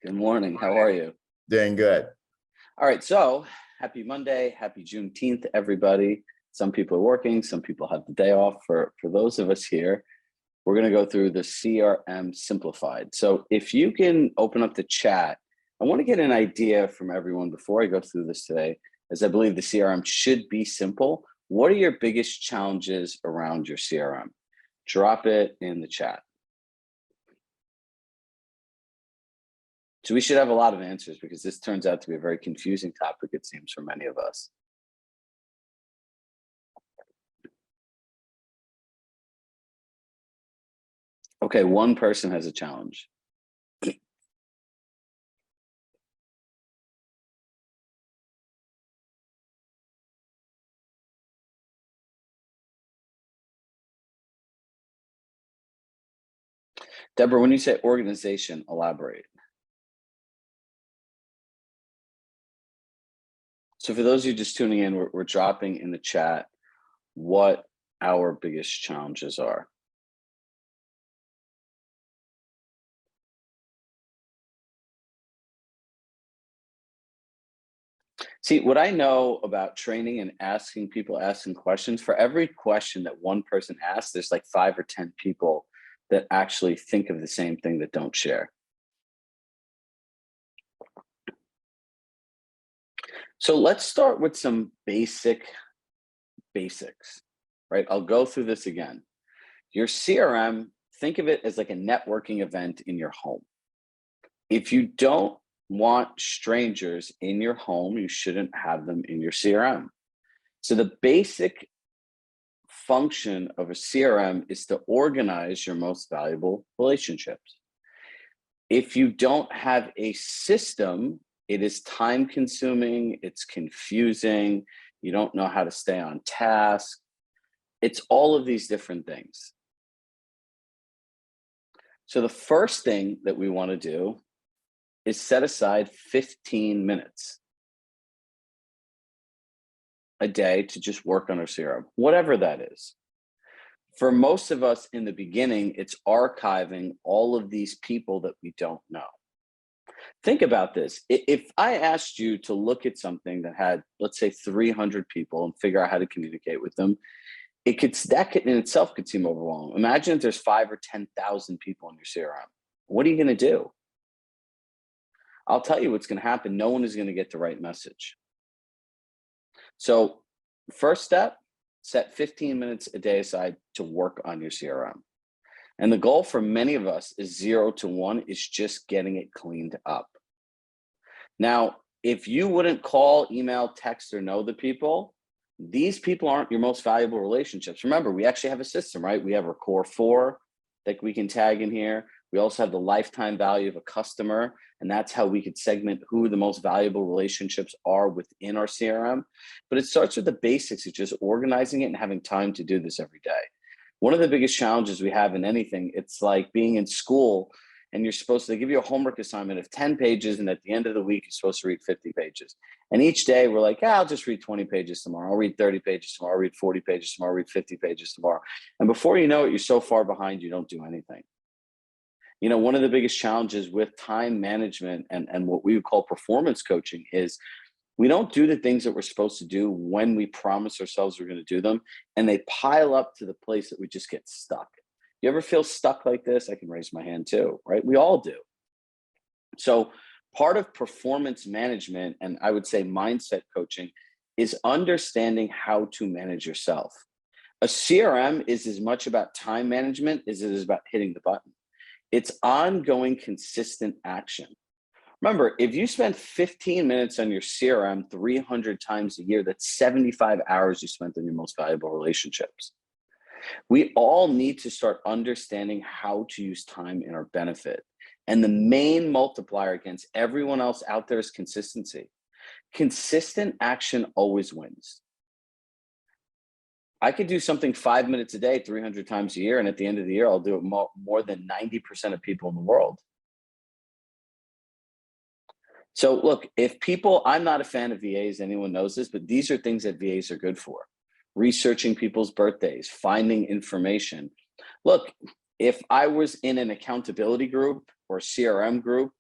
Good morning. How are you? Doing good. All right. So happy Monday. Happy Juneteenth, everybody. Some people are working. Some people have the day off. For those of us here, we're going to go through the CRM Simplified. So if you can open up the chat, I want to get an idea from everyone before I go through this today, as I believe the CRM should be simple. What are your biggest challenges around your CRM? Drop it in the chat. So we should have a lot of answers because this turns out to be a very confusing topic, it seems, for many of us. Okay, one person has a challenge. Deborah, when you say organization, elaborate. So for those of you just tuning in, we're dropping in the chat what our biggest challenges are. See, what I know about training and asking questions, for every question that one person asks, there's like 5 or 10 people that actually think of the same thing that don't share. So let's start with some basics, right? I'll go through this again. Your CRM, think of it as like a networking event in your home. If you don't want strangers in your home, you shouldn't have them in your CRM. So the basic function of a CRM is to organize your most valuable relationships. If you don't have a system, it is time consuming, it's confusing, you don't know how to stay on task. It's all of these different things. So the first thing that we want to do is set aside 15 minutes a day to just work on our CRM, whatever that is. For most of us in the beginning, it's archiving all of these people that we don't know. Think about this. If I asked you to look at something that had, let's say, 300 people and figure out how to communicate with them, that in itself could seem overwhelming. Imagine if there's 5 or 10,000 people in your CRM. What are you going to do? I'll tell you what's going to happen. No one is going to get the right message. So first step, set 15 minutes a day aside to work on your CRM. And the goal for many of us is 0 to 1 is just getting it cleaned up. Now, if you wouldn't call, email, text, or know the people, these people aren't your most valuable relationships. Remember, we actually have a system, right? We have our core 4 that we can tag in here. We also have the lifetime value of a customer, and that's how we could segment who the most valuable relationships are within our CRM. But it starts with the basics of just organizing it and having time to do this every day. One of the biggest challenges we have in anything, it's like being in school and they give you a homework assignment of 10 pages, and at the end of the week, you're supposed to read 50 pages. And each day we're like, I'll just read 20 pages tomorrow. I'll read 30 pages tomorrow. I'll read 40 pages tomorrow. I'll read 50 pages tomorrow. And before you know it, you're so far behind, you don't do anything. You know, one of the biggest challenges with time management and what we would call performance coaching is we don't do the things that we're supposed to do when we promise ourselves we're going to do them, and they pile up to the place that we just get stuck. You ever feel stuck like this? I can raise my hand too, right? We all do. So part of performance management, and I would say mindset coaching, is understanding how to manage yourself. A CRM is as much about time management as it is about hitting the button. It's ongoing, consistent action. Remember, if you spend 15 minutes on your CRM 300 times a year, that's 75 hours you spent on your most valuable relationships. We all need to start understanding how to use time in our benefit. And the main multiplier against everyone else out there is consistency. Consistent action always wins. I could do something 5 minutes a day, 300 times a year, and at the end of the year, I'll do it more than 90% of people in the world. So look, I'm not a fan of VAs, anyone knows this, but these are things that VAs are good for. Researching people's birthdays, finding information. Look, if I was in an accountability group or CRM group,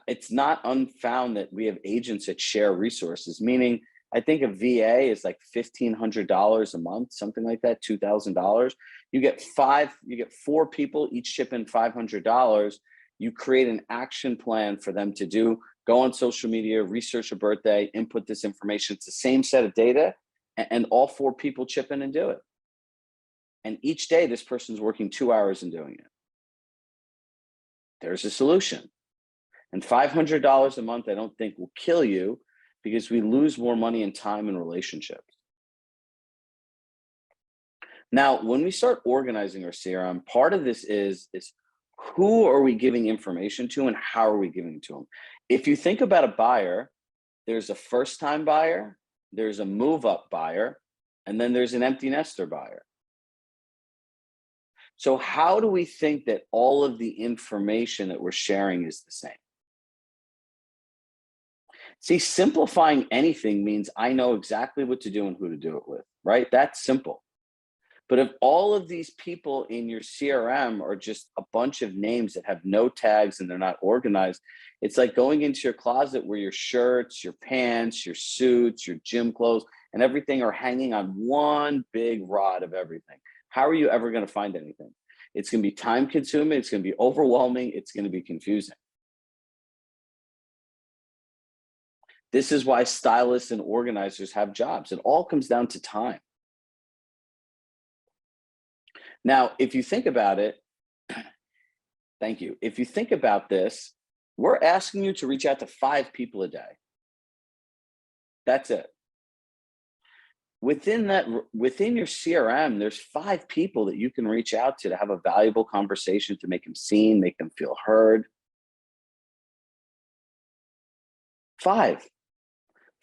It's not unfound that we have agents that share resources, meaning I think a VA is like $1,500 a month, something like that, $2,000. You get four people, each chip in $500. You create an action plan for them to do, go on social media, research a birthday, input this information. It's the same set of data, and all four people chip in and do it. And each day, this person's working 2 hours and doing it. There's a solution. And $500 a month, I don't think will kill you because we lose more money and time in relationships. Now, when we start organizing our CRM, part of this is who are we giving information to and how are we giving it to them? If you think about a buyer, there's a first-time buyer, there's a move-up buyer, and then there's an empty nester buyer. So how do we think that all of the information that we're sharing is the same? See, simplifying anything means I know exactly what to do and who to do it with, right? That's simple. But if all of these people in your CRM are just a bunch of names that have no tags and they're not organized, it's like going into your closet where your shirts, your pants, your suits, your gym clothes, and everything are hanging on one big rod of everything. How are you ever going to find anything? It's going to be time consuming. It's going to be overwhelming. It's going to be confusing. This is why stylists and organizers have jobs. It all comes down to time. Now, if you think about it, thank you. If you think about this, we're asking you to reach out to 5 people a day. That's it. Within your CRM, there's 5 people that you can reach out to have a valuable conversation, to make them seen, make them feel heard. 5.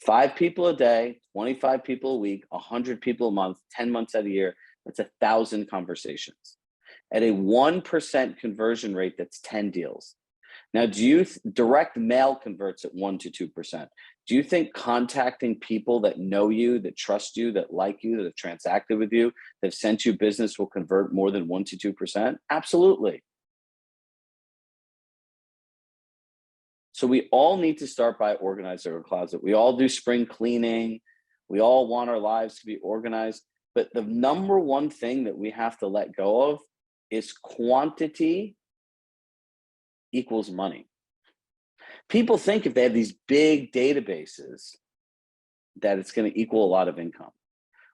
5 people a day, 25 people a week, 100 people a month, 10 months out of a year. That's 1,000 conversations. At a 1% conversion rate, that's 10 deals. Now, direct mail converts at 1 to 2%. Do you think contacting people that know you, that trust you, that like you, that have transacted with you, that have sent you business will convert more than 1 to 2%? Absolutely. So we all need to start by organizing our closet. We all do spring cleaning. We all want our lives to be organized. But the number one thing that we have to let go of is quantity equals money. People think if they have these big databases that it's going to equal a lot of income,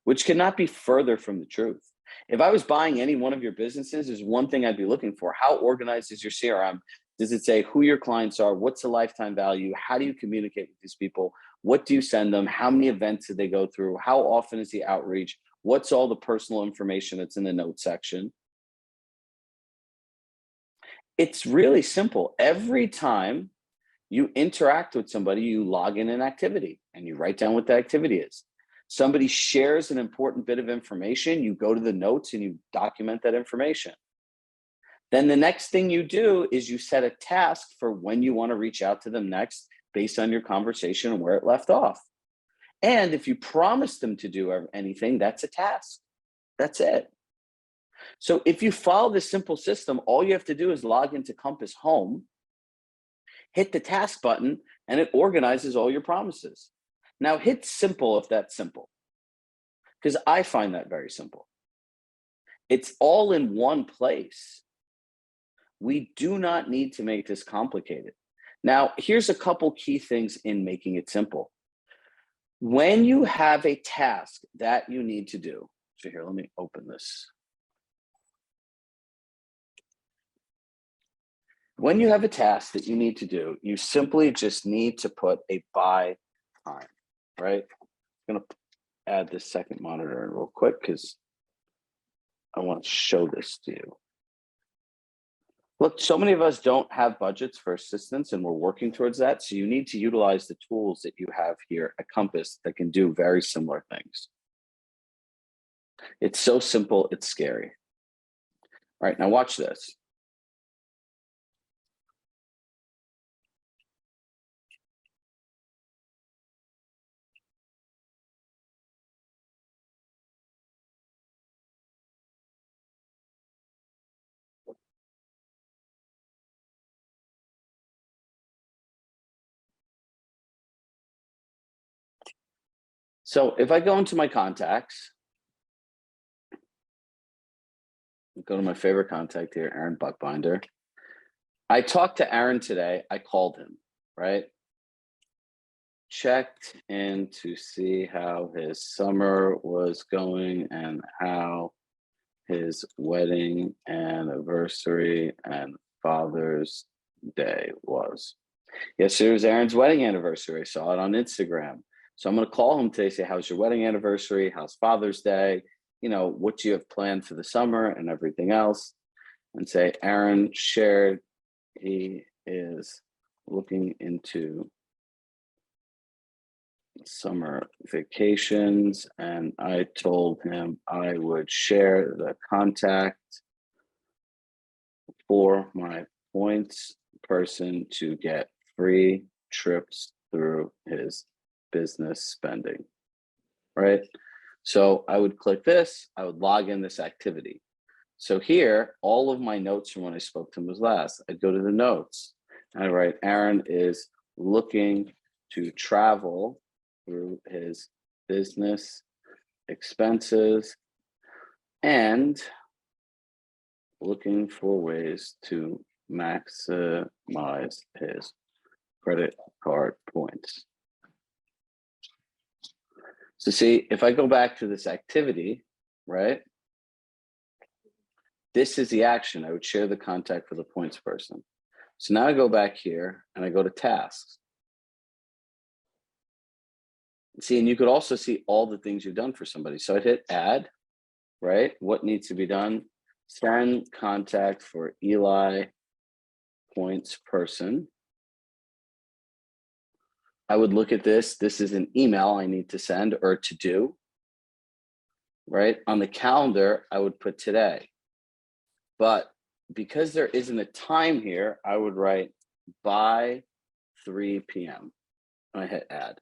which cannot be further from the truth. If I was buying any one of your businesses, there's one thing I'd be looking for. How organized is your CRM? Does it say who your clients are? What's the lifetime value? How do you communicate with these people? What do you send them? How many events did they go through? How often is the outreach? What's all the personal information that's in the notes section? It's really simple. Every time you interact with somebody, you log in an activity and you write down what the activity is. Somebody shares an important bit of information, you go to the notes and you document that information. Then the next thing you do is you set a task for when you want to reach out to them next based on your conversation and where it left off. And if you promise them to do anything, that's a task. That's it. So if you follow this simple system, all you have to do is log into Compass Home, hit the task button, and it organizes all your promises. Now hit simple if that's simple, because I find that very simple. It's all in one place. We do not need to make this complicated. Now, here's a couple key things in making it simple. When you have a task that you need to do, so here, let me open this. When you have a task that you need to do, you simply just need to put a by time, right? I'm going to add this second monitor in real quick because I want to show this to you. Look, so many of us don't have budgets for assistance and we're working towards that. So you need to utilize the tools that you have here at Compass that can do very similar things. It's so simple, it's scary. All right, now watch this. So if I go into my contacts, go to my favorite contact here, Aaron Buckbinder. I talked to Aaron today. I called him, right? Checked in to see how his summer was going and how his wedding anniversary and Father's Day was. Yesterday was Aaron's wedding anniversary. I saw it on Instagram. So I'm going to call him today, say, how's your wedding anniversary? How's Father's Day? What do you have planned for the summer and everything else? And say, Aaron shared he is looking into summer vacations, and I told him I would share the contact for my points person to get free trips through his business spending, right? So I would click this, I would log in this activity. So here, all of my notes from when I spoke to him was last. I'd go to the notes, and I write, Aaron is looking to travel through his business expenses and looking for ways to maximize his credit card points. So see, if I go back to this activity, right? This is the action. I would share the contact for the points person. So now I go back here and I go to tasks. See, and you could also see all the things you've done for somebody. So I'd hit add, right? What needs to be done? Send contact for Eli points person. I would look at this. This is an email I need to send or to do, right? On the calendar, I would put today. But because there isn't a time here, I would write by 3 p.m. and I hit add.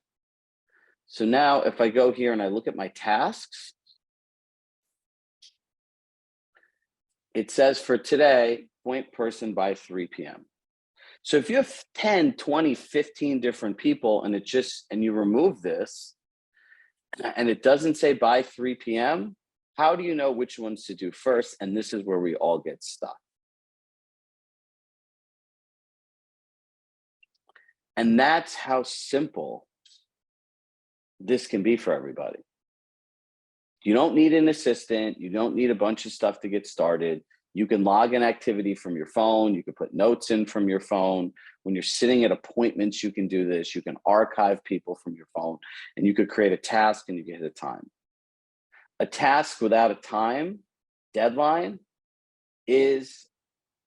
So now if I go here and I look at my tasks, it says for today, point person by 3 p.m. So if you have 10, 20, 15 different people and you remove this and it doesn't say by 3 p.m., how do you know which ones to do first? And this is where we all get stuck. And that's how simple this can be for everybody. You don't need an assistant. You don't need a bunch of stuff to get started. You can log an activity from your phone. You can put notes in from your phone. When you're sitting at appointments, you can do this. You can archive people from your phone, and you could create a task and you can hit a time. A task without a time deadline is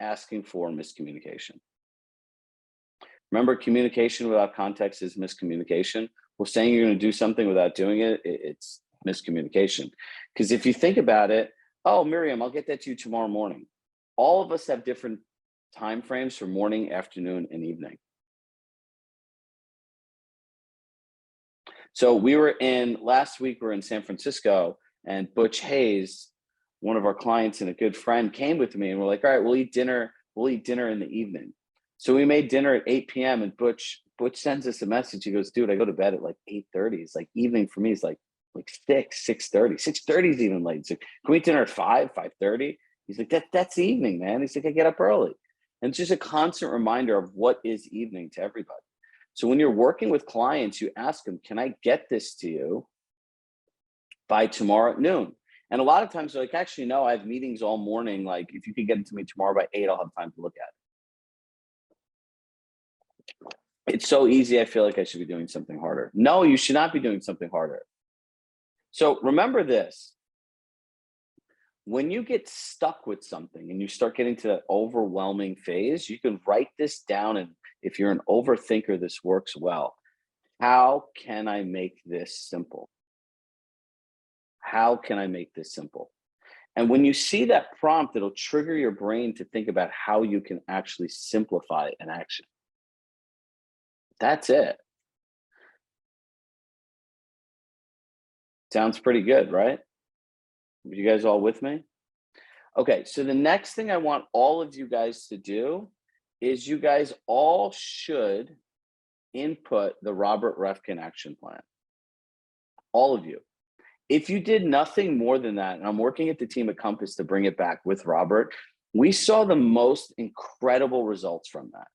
asking for miscommunication. Remember, communication without context is miscommunication. Well, saying you're going to do something without doing it, it's miscommunication. Because if you think about it, oh, Miriam, I'll get that to you tomorrow morning. All of us have different time frames for morning, afternoon, and evening. So last week we were in San Francisco, and Butch Hayes, one of our clients and a good friend, came with me, and we're like, all right, we'll eat dinner in the evening. So we made dinner at 8 p.m. and Butch sends us a message. He goes, dude, I go to bed at like 8:30. It's like evening for me is like 6:30. 6:30 is even late. So can we eat dinner at 5:30? He's like, that's the evening, man. He's like, I get up early. And it's just a constant reminder of what is evening to everybody. So when you're working with clients, you ask them, can I get this to you by tomorrow at noon? And a lot of times they're like, actually, no, I have meetings all morning. Like if you could get it to me tomorrow by 8, I'll have time to look at it. It's so easy. I feel like I should be doing something harder. No, you should not be doing something harder. So remember this. When you get stuck with something and you start getting to that overwhelming phase, you can write this down. And if you're an overthinker, this works well. How can I make this simple? How can I make this simple? And when you see that prompt, it'll trigger your brain to think about how you can actually simplify an action. That's it. Sounds pretty good, right? You guys all with me? Okay, so the next thing I want all of you guys to do is you guys all should input the Robert Refkin action plan. all of you. If you did nothing more than that, and I'm working at the team at Compass to bring it back with Robert, we saw the most incredible results from that.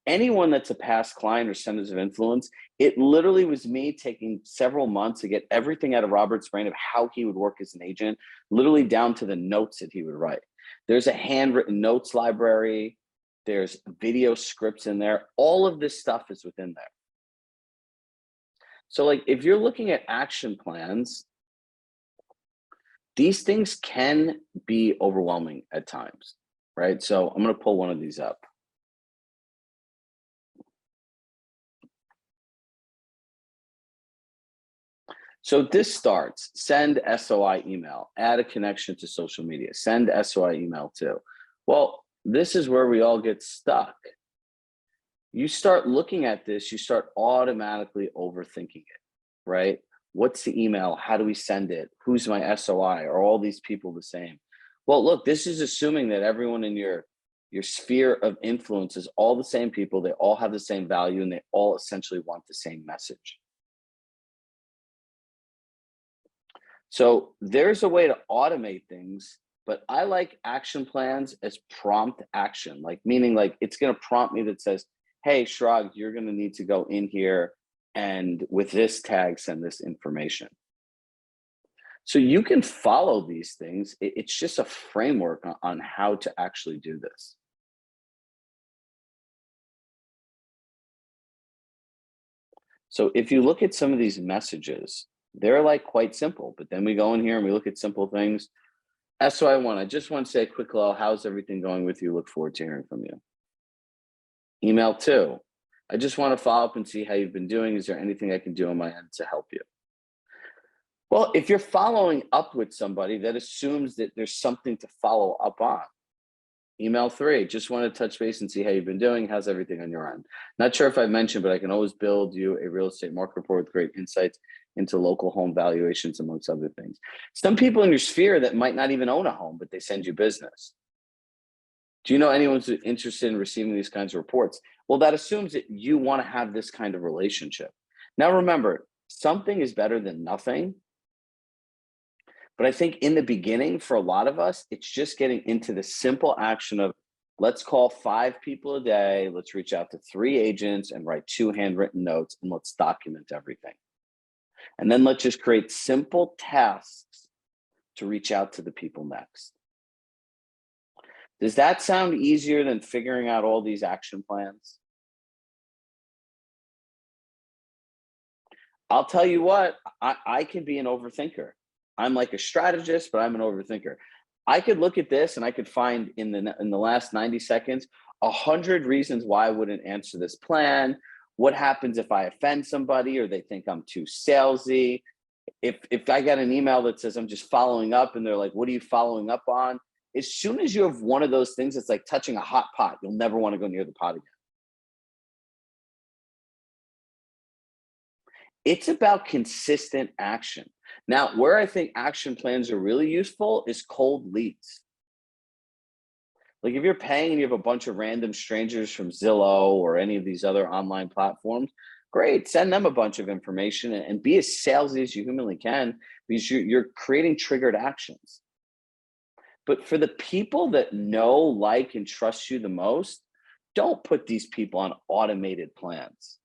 Anyone that's a past client or centers of influence, it literally was me taking several months to get everything out of Robert's brain of how he would work as an agent, literally down to the notes that he would write. There's a handwritten notes library. There's video scripts in there. All of this stuff is within there. So like if you're looking at action plans, these things can be overwhelming at times, right? So I'm going to pull one of these up. So this starts, send SOI email, add a connection to social media, send SOI email too. Well, this is where we all get stuck. You start looking at this, you start automatically overthinking it, right? What's the email? How do we send it? Who's my SOI? Are all these people the same? Well, look, this is assuming that everyone in your sphere of influence is all the same people. They all have the same value and they all essentially want the same message. So there's a way to automate things, but I like action plans as prompt action, like meaning like it's going to prompt me that says, hey, Chirag, you're going to need to go in here and with this tag, send this information. So you can follow these things. It's just a framework on how to actually do this. So if you look at some of these messages, they're like quite simple, but then we go in here and we look at simple things. SOI1, I just want to say a quick hello. How's everything going with you? Look forward to hearing from you. Email 2, I just want to follow up and see how you've been doing. Is there anything I can do on my end to help you? Well, if you're following up with somebody, that assumes that there's something to follow up on. Email 3, just want to touch base and see how you've been doing. How's everything on your end? Not sure if I mentioned, but I can always build you a real estate market report with great insights into local home valuations, amongst other things. Some people in your sphere that might not even own a home, but they send you business. Do you know anyone who's interested in receiving these kinds of reports? Well, that assumes that you want to have this kind of relationship. Now, remember, something is better than nothing. But I think in the beginning, for a lot of us, it's just getting into the simple action of let's call 5 people a day. Let's reach out to 3 agents and write 2 handwritten notes, and let's document everything. And then let's just create simple tasks to reach out to the people next. Does that sound easier than figuring out all these action plans? I'll tell you what, I can be an overthinker. I'm like a strategist, but I'm an overthinker. I could look at this and I could find in the last 90 seconds 100 reasons why I wouldn't answer this plan. What happens if I offend somebody or they think I'm too salesy? If I get an email that says I'm just following up and they're like, what are you following up on? As soon as you have one of those things, it's like touching a hot pot. You'll never want to go near the pot again. It's about consistent action. Now, where I think action plans are really useful is cold leads. Like if you're paying and you have a bunch of random strangers from Zillow or any of these other online platforms, great, send them a bunch of information and be as salesy as you humanly can because you're creating triggered actions. But for the people that know, like, and trust you the most, don't put these people on automated plans.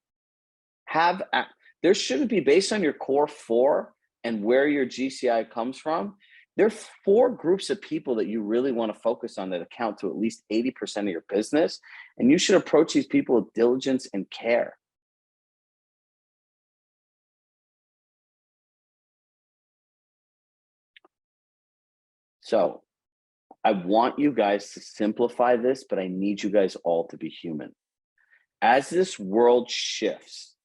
There shouldn't be, based on your core 4 and where your GCI comes from, there are 4 groups of people that you really want to focus on that account to at least 80% of your business. And you should approach these people with diligence and care. So I want you guys to simplify this, but I need you guys all to be human. As this world shifts,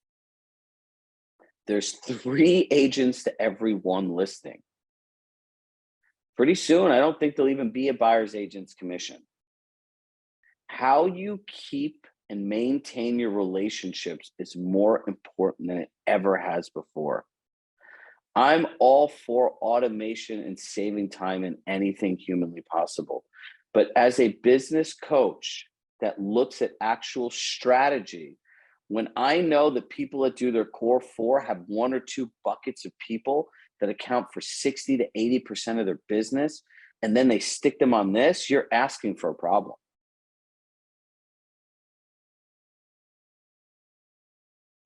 there's 3 agents to every 1 listing. Pretty soon, I don't think there'll even be a buyer's agent's commission. How you keep and maintain your relationships is more important than it ever has before. I'm all for automation and saving time in anything humanly possible. But as a business coach that looks at actual strategy, When I know that people that do their core four have one or two buckets of people that account for 60 to 80% of their business, and then they stick them on this, you're asking for a problem.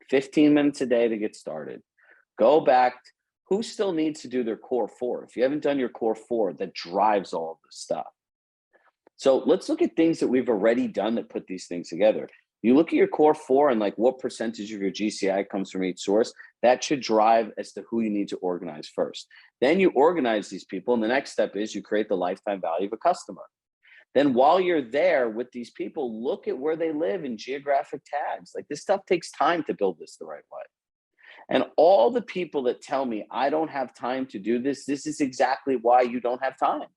15 minutes a day to get started. Go back. Who still needs to do their core four? If you haven't done your core four, that drives all of this stuff. So let's look at things that we've already done that put these things together. You look at your core four and like what percentage of your GCI comes from each source. That should drive as to who you need to organize first. Then you organize these people, and the next step is you create the lifetime value of a customer. Then while you're there with these people, look at where they live in geographic tags. Like, this stuff takes time to build this the right way. And all the people that tell me I don't have time to do this, this is exactly why you don't have time.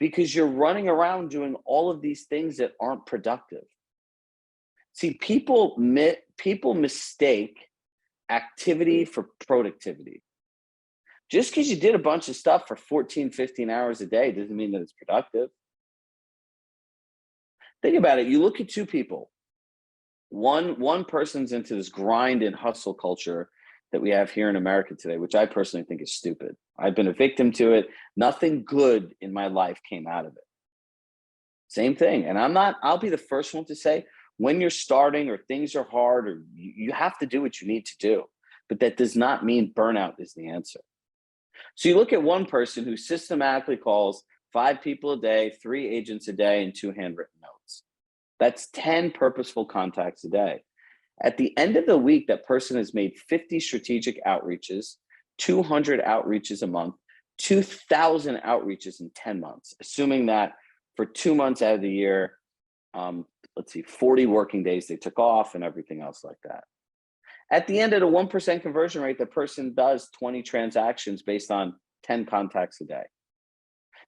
Because you're running around doing all of these things that aren't productive. See, people mistake activity for productivity. Just because you did a bunch of stuff for 14, 15 hours a day doesn't mean that it's productive. Think about it. You look at two people. One person's into this grind and hustle culture that we have here in America today, which I personally think is stupid. I've been a victim to it. Nothing good in my life came out of it. Same thing. And I'll be the first one to say, when you're starting or things are hard, or you have to do what you need to do. But that does not mean burnout is the answer. So you look at one person who systematically calls 5 people a day, 3 agents a day, and 2 handwritten notes. That's 10 purposeful contacts a day. At the end of the week, that person has made 50 strategic outreaches, 200 outreaches a month, 2,000 outreaches in 10 months, assuming that for 2 months out of the year, 40 working days they took off and everything else like that. At the end of the 1% conversion rate, the person does 20 transactions based on 10 contacts a day.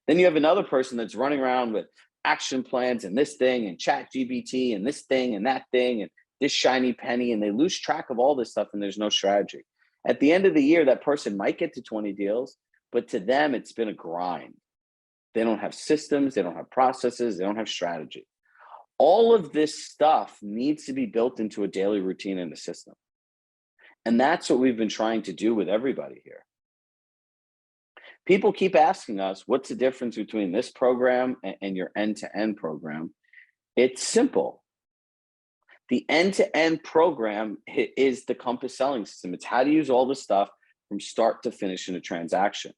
Then you have another person that's running around with action plans and this thing and chat GBT and this thing and that thing and this shiny penny, and they lose track of all this stuff and there's no strategy. At the end of the year, that person might get to 20 deals, but to them, it's been a grind. They don't have systems, they don't have processes, they don't have strategy. All of this stuff needs to be built into a daily routine and a system. And that's what we've been trying to do with everybody here. People keep asking us, what's the difference between this program and your end-to-end program? It's simple. The end-to-end program is the Compass selling system. It's how to use all this stuff from start to finish in a transaction.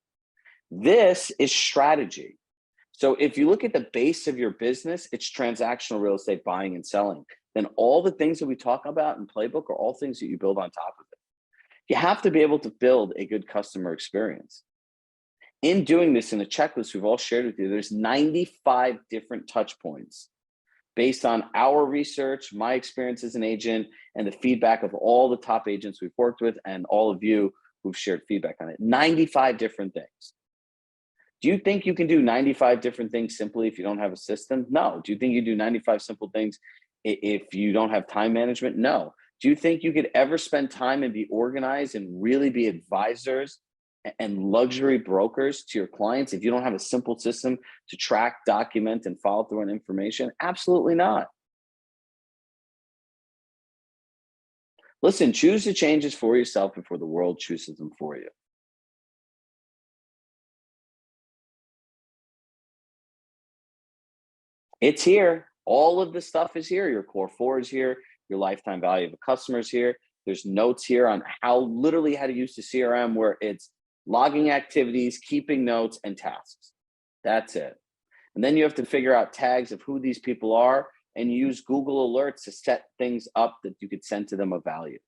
This is strategy. So if you look at the base of your business, it's transactional real estate buying and selling. Then all the things that we talk about in Playbook are all things that you build on top of it. You have to be able to build a good customer experience. In doing this, in the checklist we've all shared with you, there's 95 different touch points based on our research, my experience as an agent, and the feedback of all the top agents we've worked with and all of you who've shared feedback on it. 95 different things. Do you think you can do 95 different things simply if you don't have a system? No. Do you think you do 95 simple things if you don't have time management? No. Do you think you could ever spend time and be organized and really be advisors and luxury brokers to your clients if you don't have a simple system to track, document, and follow through on information? Absolutely not. Listen, choose the changes for yourself before the world chooses them for you. It's here. All of the stuff is here. Your core four is here. Your lifetime value of a customer is here. There's notes here on literally how to use the CRM, where it's logging activities, keeping notes, and tasks. That's it. And then you have to figure out tags of who these people are and use Google Alerts to set things up that you could send to them of value.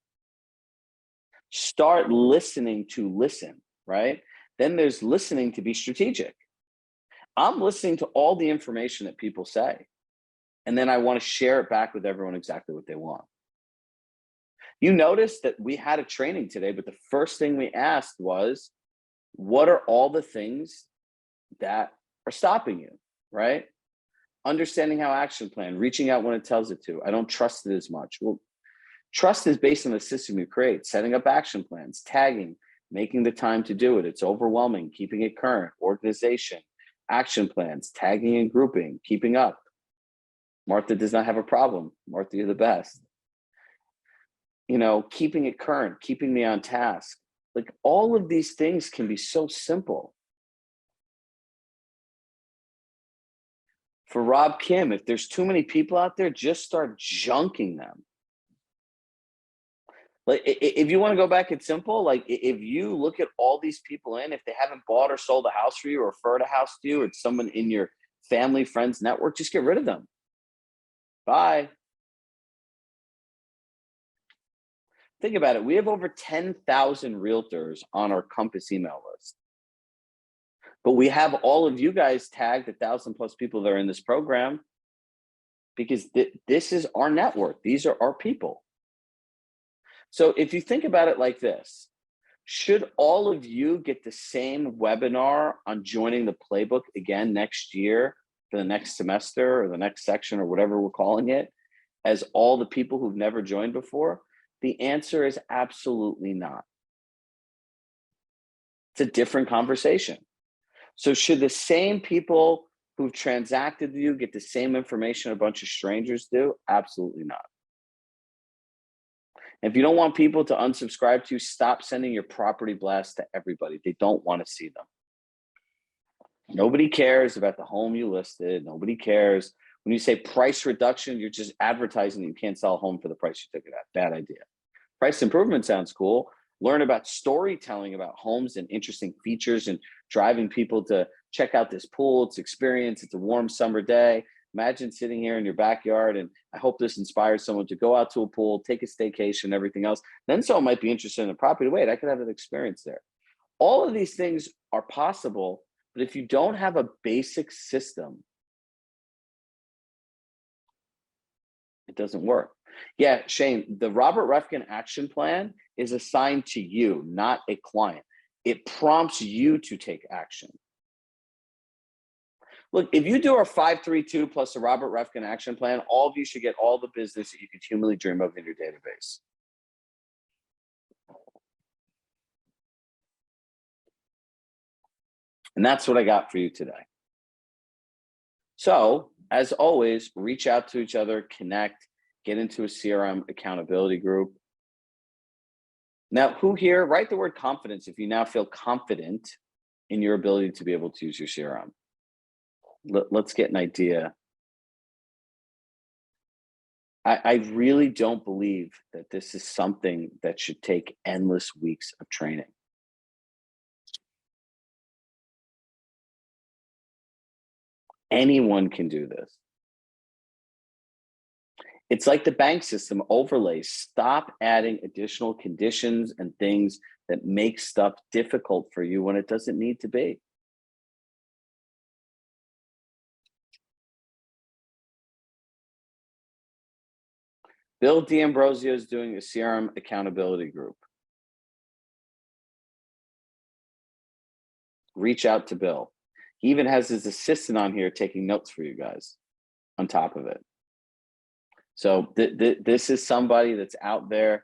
Start listening to listen, right? Then there's listening to be strategic. I'm listening to all the information that people say, and then I want to share it back with everyone exactly what they want. You notice that we had a training today, but the first thing we asked was, what are all the things that are stopping you, right? Understanding how action plan, reaching out when it tells it to. I don't trust it as much. Well, trust is based on the system you create, setting up action plans, tagging, making the time to do it. It's overwhelming, keeping it current, organization, action plans, tagging and grouping, keeping up. Martha does not have a problem. Martha, you're the best. keeping it current, keeping me on task. Like all of these things can be so simple. For Rob Kim, if there's too many people out there, just start junking them. Like if you want to go back, it's simple. Like if you look at all these people if they haven't bought or sold a house for you or referred a house to you, or it's someone in your family, friends network, just get rid of them. Bye. Think about it. We have over 10,000 realtors on our Compass email list. But we have all of you guys tagged, 1,000 plus people that are in this program, because this is our network. These are our people. So if you think about it like this, should all of you get the same webinar on joining the playbook again next year for the next semester or the next section or whatever we're calling it as all the people who've never joined before? The answer is absolutely not. It's a different conversation. So should the same people who've transacted with you get the same information a bunch of strangers do? Absolutely not. If you don't want people to unsubscribe to you, stop sending your property blast to everybody. They don't want to see them. Nobody cares about the home you listed. Nobody cares. When you say price reduction, you're just advertising that you can't sell a home for the price you took it at. Bad idea. Price improvement sounds cool. Learn about storytelling about homes and interesting features and driving people to check out this pool. It's experience. It's a warm summer day. Imagine sitting here in your backyard, and I hope this inspires someone to go out to a pool, take a staycation, everything else. Then someone might be interested in the property. Wait, I could have an experience there. All of these things are possible, but if you don't have a basic system, it doesn't work. Yeah, Shane, the Robert Refkin action plan is assigned to you, not a client. It prompts you to take action. Look, if you do our 532 plus the Robert Refkin action plan, all of you should get all the business that you could humanly dream of in your database. And that's what I got for you today. So, as always, reach out to each other, connect, get into a CRM accountability group. Now, who here, write the word confidence if you now feel confident in your ability to be able to use your CRM. Let's get an idea. I really don't believe that this is something that should take endless weeks of training. Anyone can do this. It's like the bank system overlays. Stop adding additional conditions and things that make stuff difficult for you when it doesn't need to be. Bill D'Ambrosio is doing a CRM accountability group. Reach out to Bill. He even has his assistant on here taking notes for you guys on top of it. So this is somebody that's out there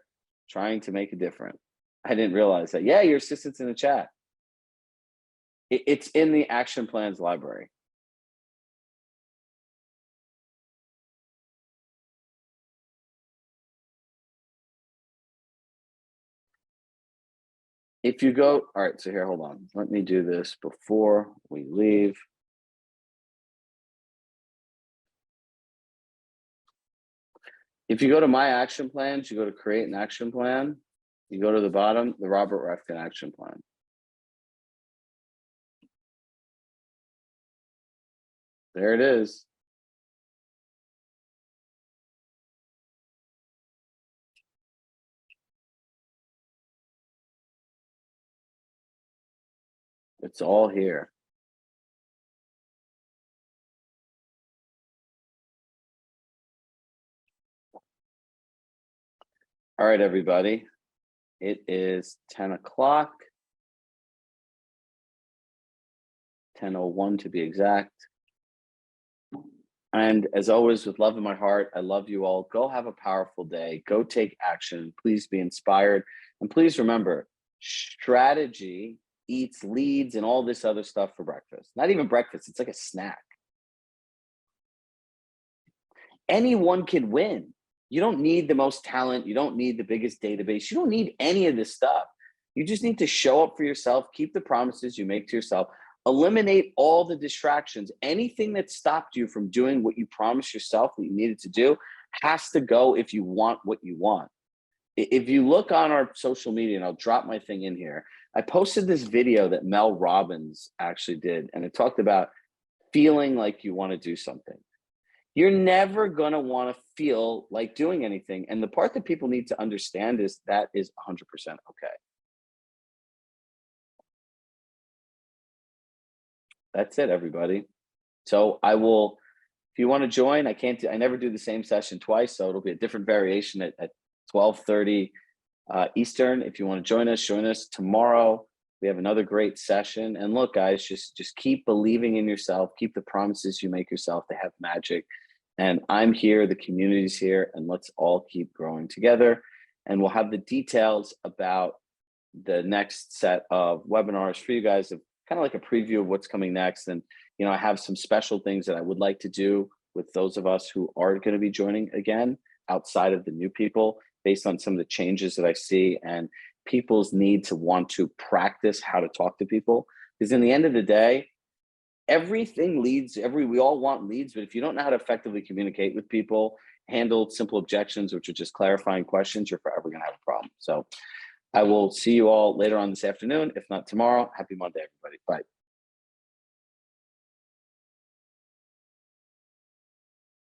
trying to make a difference. I didn't realize that. Yeah, your assistant's in the chat. It's in the action plans library. If you go, all right, so here, hold on. Let me do this before we leave. If you go to my action plans, you go to create an action plan, you go to the bottom, the Robert Refkin action plan. There it is. It's all here. All right, everybody. It is 10 o'clock. 10:01 to be exact. And as always, with love in my heart, I love you all. Go have a powerful day. Go take action. Please be inspired. And please remember, strategy eats leads and all this other stuff for breakfast. Not even breakfast. It's like a snack. Anyone can win. You don't need the most talent. You don't need the biggest database. You don't need any of this stuff. You just need to show up for yourself, keep the promises you make to yourself, eliminate all the distractions. Anything that stopped you from doing what you promised yourself that you needed to do has to go if you want what you want. If you look on our social media, and I'll drop my thing in here, I posted this video that Mel Robbins actually did, and it talked about feeling like you want to do something. You're never going to want to feel like doing anything. And the part that people need to understand is that is 100% okay. That's it, everybody. So if you want to join, I never do the same session twice. So it'll be a different variation at 12:30 Eastern. If you want to join us tomorrow. We have another great session. And look, guys, just keep believing in yourself. Keep the promises you make yourself. They have magic. And I'm here, the community's here, and let's all keep growing together. And we'll have the details about the next set of webinars for you guys, of kind of like a preview of what's coming next. And, I have some special things that I would like to do with those of us who are going to be joining again, outside of the new people, based on some of the changes that I see and people's need to want to practice how to talk to people. Because in the end of the day, everything leads, we all want leads, but if you don't know how to effectively communicate with people, handle simple objections, which are just clarifying questions, you're forever going to have a problem. So I will see you all later on this afternoon, if not tomorrow. Happy Monday, everybody. Bye.